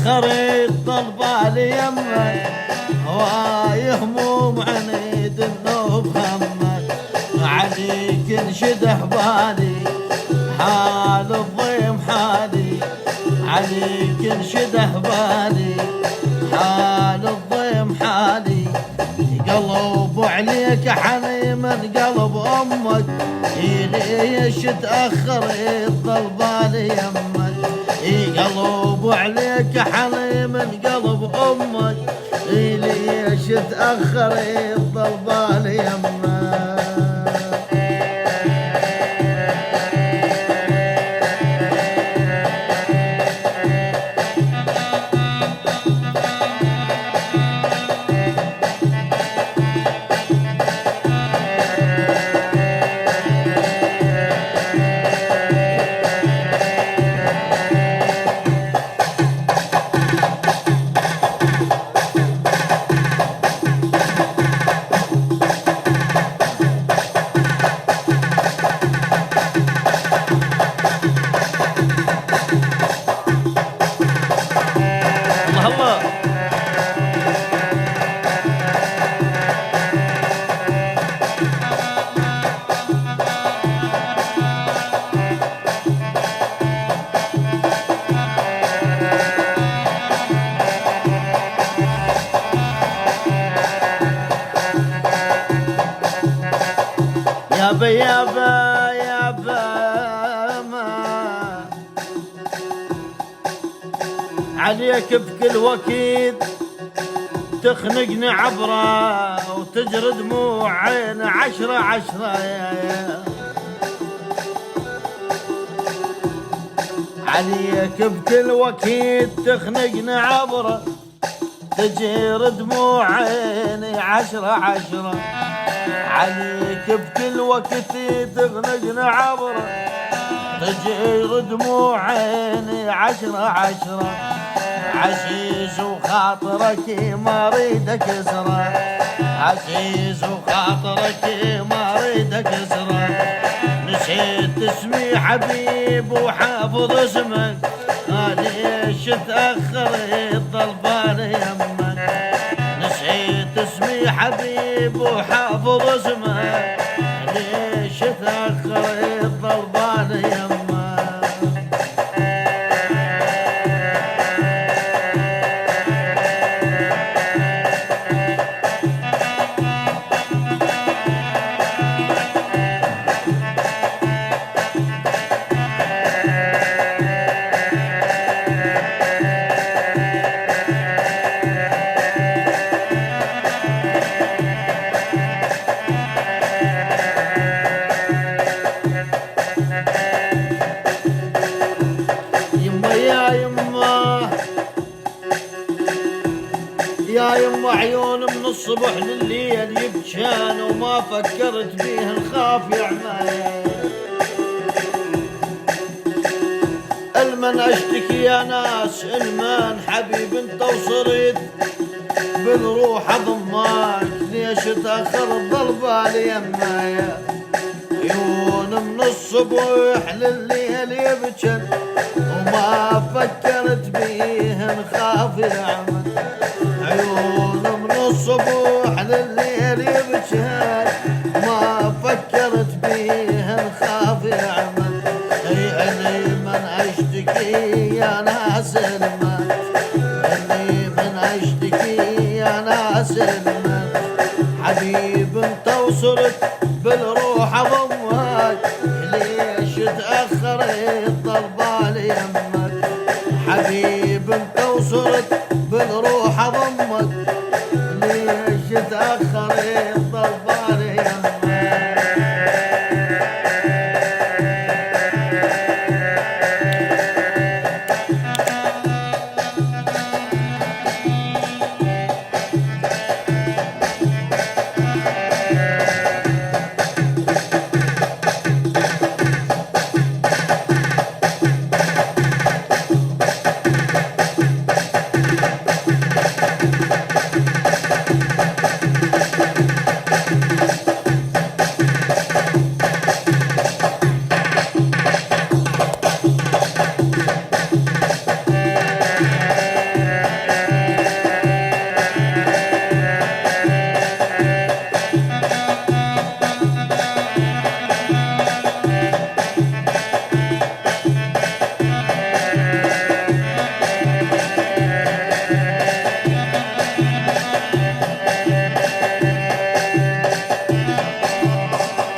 تأخرت طلبالي يمك، هواي هموم عنيد النوب همك، عليك انشده بالي حال الضيم حالي، عليك انشده بالي حال الضيم حالي. قلب عليك حني من قلب امك، ليش تأخرت طلبالي يمك، قلب عليك حني من قلب امك، ليش تأخرت طلبالي يمك. يابا يابا يابا ما عليك بكل وكيد تخنقني عبره وتجري دموع عين عشرة عشرة يا عليك بكل وكيد تخنقني عبره تجير دموع عيني عشرة عشرة، عليك بكل وقت تغنقني عبره تجير دموع عيني عشرة عشرة، عزيز وخاطرك ما اريدك اسره، عزيز وخاطرك ما اريدك اسره، نسيت اسمي حبيب وحافظ اسمك، ليش تأخرت طلبالي يمك، نسيت اسمي حبيب وحافظ اسمك، ليش تأخرت طلبالي يمك. يا يما عيون من الصبح لليل يبكان وما فكرت بيه نخاف يا عمايا، المن اشتكي يا ناس المن حبيب انت وصرت بالروح اضماك، ليش تاخر ضربالي يمايا، عيون من الصبح لليل يبكن وما فكرت بيه نخاف يا عمايا، عيون من الصبح لليل يبكي ما فكرت بيه نخاف يا عمل، اني من اشتكي يا ناس المن، اني من اشتكي يا ناس المن، حبيب انت وصرت بالروح اضمك، ليش تأخرت طلبالي يمك، حبيب انت وصرت بالروح اضمك،